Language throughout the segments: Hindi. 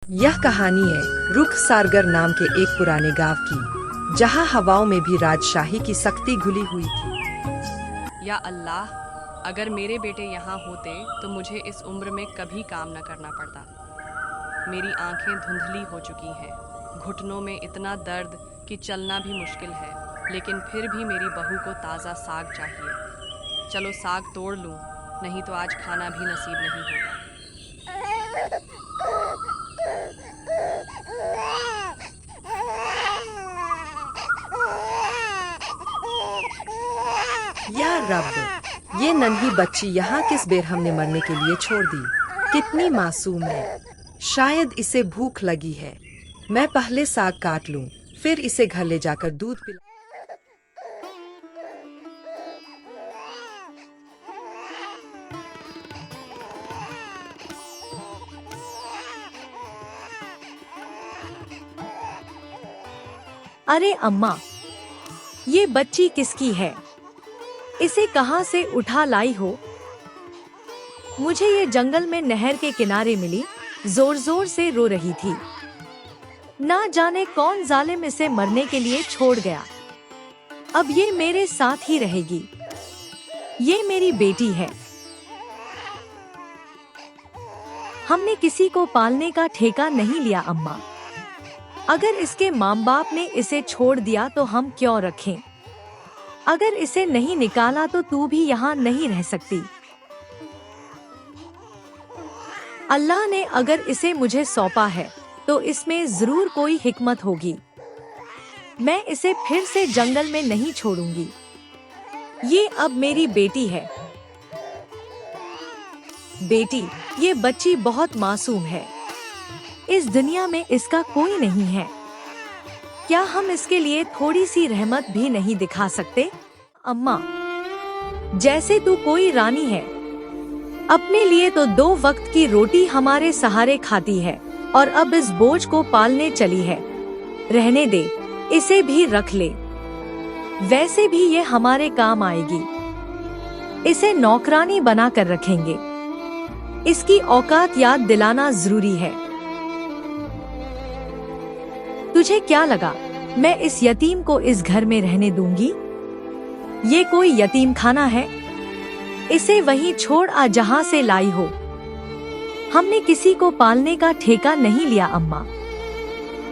यह कहानी है रुख सारगर नाम के एक पुराने गांव की, जहां हवाओं में भी राजशाही की सख्ती घुली हुई थी। या अल्लाह, अगर मेरे बेटे यहाँ होते तो मुझे इस उम्र में कभी काम न करना पड़ता। मेरी आंखें धुंधली हो चुकी हैं, घुटनों में इतना दर्द कि चलना भी मुश्किल है, लेकिन फिर भी मेरी बहू को ताज़ा साग चाहिए। चलो साग तोड़ लूँ, नहीं तो आज खाना भी नसीब नहीं होगा। या रब, ये नन्ही बच्ची यहाँ किस बेरहम ने मरने के लिए छोड़ दी। कितनी मासूम है। शायद इसे भूख लगी है। मैं पहले साग काट लूं, फिर इसे घर ले जाकर दूध पिला। अरे अम्मा, ये बच्ची किसकी है? इसे कहाँ से उठा लाई हो? मुझे ये जंगल में नहर के किनारे मिली, जोर जोर से रो रही थी। ना जाने कौन जालिम इसे मरने के लिए छोड़ गया। अब ये मेरे साथ ही रहेगी। ये मेरी बेटी है। हमने किसी को पालने का ठेका नहीं लिया अम्मा। अगर इसके माँ बाप ने इसे छोड़ दिया तो हम क्यों रखें? अगर इसे नहीं निकाला तो तू भी यहाँ नहीं रह सकती। अल्लाह ने अगर इसे मुझे सौंपा है तो इसमें जरूर कोई हिकमत होगी। मैं इसे फिर से जंगल में नहीं छोड़ूंगी। ये अब मेरी बेटी है। बेटी, ये बच्ची बहुत मासूम है। इस दुनिया में इसका कोई नहीं है। क्या हम इसके लिए थोड़ी सी रहमत भी नहीं दिखा सकते? अम्मा, जैसे तू कोई रानी है। अपने लिए तो 2 वक्त की रोटी हमारे सहारे खाती है और अब इस बोझ को पालने चली है। रहने दे, इसे भी रख ले। वैसे भी ये हमारे काम आएगी। इसे नौकरानी बना कर रखेंगे। इसकी औकात याद दिलाना जरूरी है। तुझे क्या लगा मैं इस यतीम को इस घर में रहने दूंगी? ये कोई यतीम खाना है? इसे वहीं छोड़ आ जहां से लाई हो। हमने किसी को पालने का ठेका नहीं लिया अम्मा।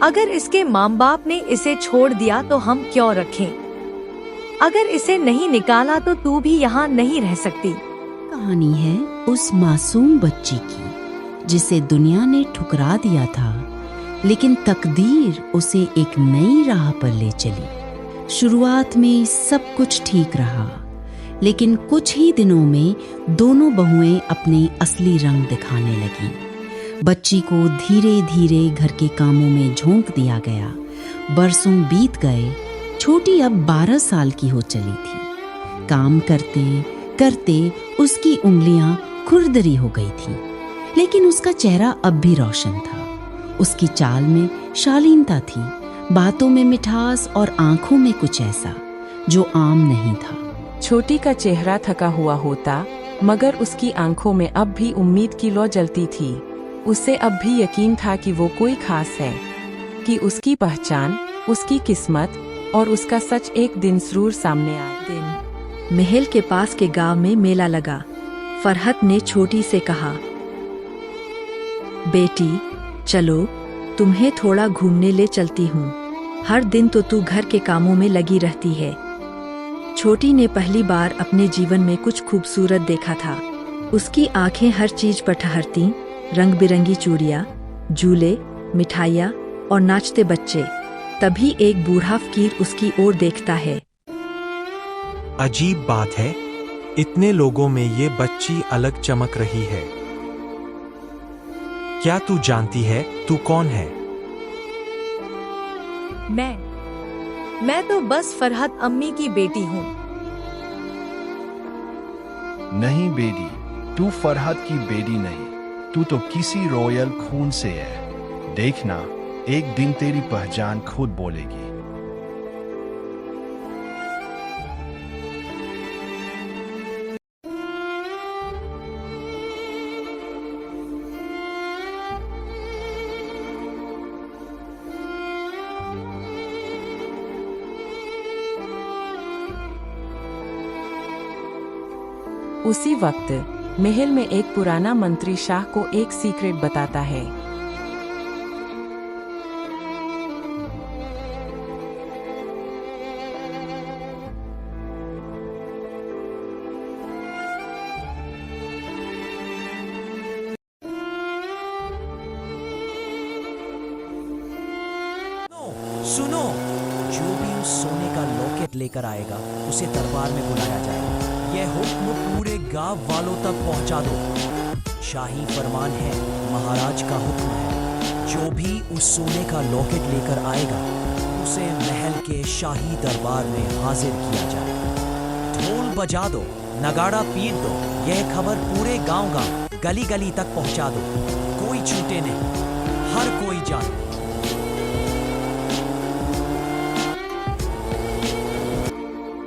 अगर इसके माँ बाप ने इसे छोड़ दिया तो हम क्यों रखें? अगर इसे नहीं निकाला तो तू भी यहाँ नहीं रह सकती। कहानी है उस मासूम बच्ची की जिसे दुनिया ने ठुकरा दिया था, लेकिन तकदीर उसे एक नई राह पर ले चली। शुरुआत में सब कुछ ठीक रहा, लेकिन कुछ ही दिनों में दोनों बहुएं अपने असली रंग दिखाने लगीं। बच्ची को धीरे धीरे घर के कामों में झोंक दिया गया। बरसों बीत गए। छोटी अब 12 साल की हो चली थी। काम करते करते उसकी उंगलियां खुरदरी हो गई थीं, लेकिन उसका चेहरा अब भी रोशन था। उसकी चाल में शालीनता थी, बातों में मिठास और आंखों में कुछ ऐसा जो आम नहीं था। छोटी का चेहरा थका हुआ होता, मगर उसकी आंखों में अब भी उम्मीद की लौ जलती थी। उसे अब भी यकीन था कि वो कोई खास है, कि उसकी पहचान, उसकी किस्मत और उसका सच एक दिन जरूर सामने आए। महल के पास के गांव में मेला लगा। फरहत ने छोटी से कहा, बेटी चलो, तुम्हें थोड़ा घूमने ले चलती हूँ। हर दिन तो तू घर के कामों में लगी रहती है। छोटी ने पहली बार अपने जीवन में कुछ खूबसूरत देखा था। उसकी आंखें हर चीज पर ठहरती, रंग बिरंगी चूड़ियाँ, झूले, मिठाइयाँ और नाचते बच्चे। तभी एक बूढ़ा फकीर उसकी ओर देखता है। अजीब बात है, इतने लोगों में ये बच्ची अलग चमक रही है। क्या तू जानती है तू कौन है? मैं तो बस फरहत अम्मी की बेटी हूँ। नहीं बेटी, तू फरहत की बेटी नहीं, तू तो किसी रॉयल खून से है। देखना, एक दिन तेरी पहचान खुद बोलेगी। उसी वक्त महल में एक पुराना मंत्री शाह को एक सीक्रेट बताता है। सुनो, जो भी उस सोने का लॉकेट लेकर आएगा उसे दरबार में बुलाया जाएगा। यह हुक्म पूरे गांव वालों तक पहुंचा दो। शाही फरमान है, महाराज का हुक्म है, जो भी उस सोने का लॉकेट लेकर आएगा उसे महल के शाही दरबार में हाजिर किया जाएगा। ढोल बजा दो, नगाड़ा पीट दो, यह खबर पूरे गांव-गांव, गली-गली तक पहुंचा दो। कोई छूटे नहीं, हर कोई जाने।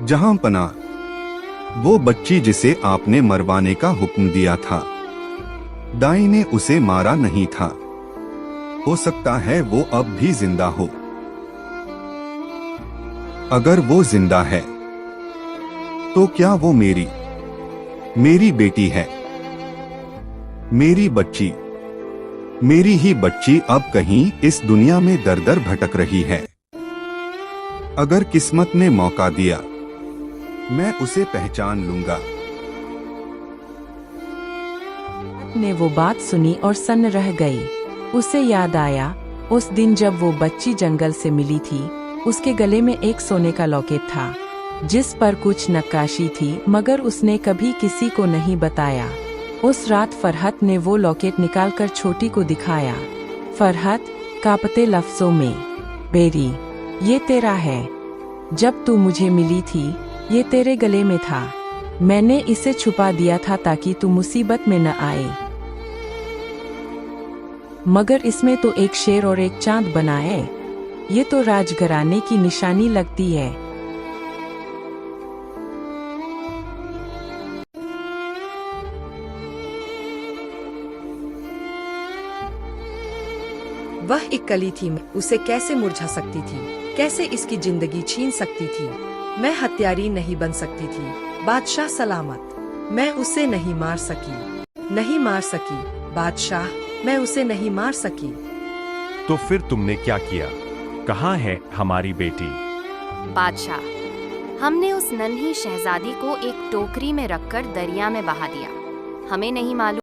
जहां पना, वो बच्ची जिसे आपने मरवाने का हुक्म दिया था, दाई ने उसे मारा नहीं था। हो सकता है वो अब भी जिंदा हो। अगर वो जिंदा है तो क्या वो मेरी बेटी है? मेरी बच्ची, मेरी ही बच्ची अब कहीं इस दुनिया में दर दर भटक रही है। अगर किस्मत ने मौका दिया, मैं उसे पहचान लूंगा। ने वो बात सुनी और सन्न रह गई। उसे याद आया उस दिन जब वो बच्ची जंगल से मिली थी। उसके गले में एक सोने का लॉकेट था जिस पर कुछ नक्काशी थी, मगर उसने कभी किसी को नहीं बताया। उस रात फरहत ने वो लॉकेट निकालकर छोटी को दिखाया। फरहत कांपते लफ्जों में, बेरी, ये तेरा है। जब तू मुझे मिली थी ये तेरे गले में था। मैंने इसे छुपा दिया था ताकि तू मुसीबत में न आए। मगर इसमें तो एक शेर और एक चांद बना है। ये तो राजघराने की निशानी लगती है। वह एक कली थी, उसे कैसे मुरझा सकती थी, कैसे इसकी जिंदगी छीन सकती थी। मैं हत्यारी नहीं बन सकती थी। बादशाह सलामत, मैं उसे नहीं मार सकी। बादशाह, मैं उसे नहीं मार सकी। तो फिर तुमने क्या किया? कहाँ है हमारी बेटी? बादशाह, हमने उस नन्ही शहजादी को एक टोकरी में रखकर दरिया में बहा दिया। हमें नहीं मालूम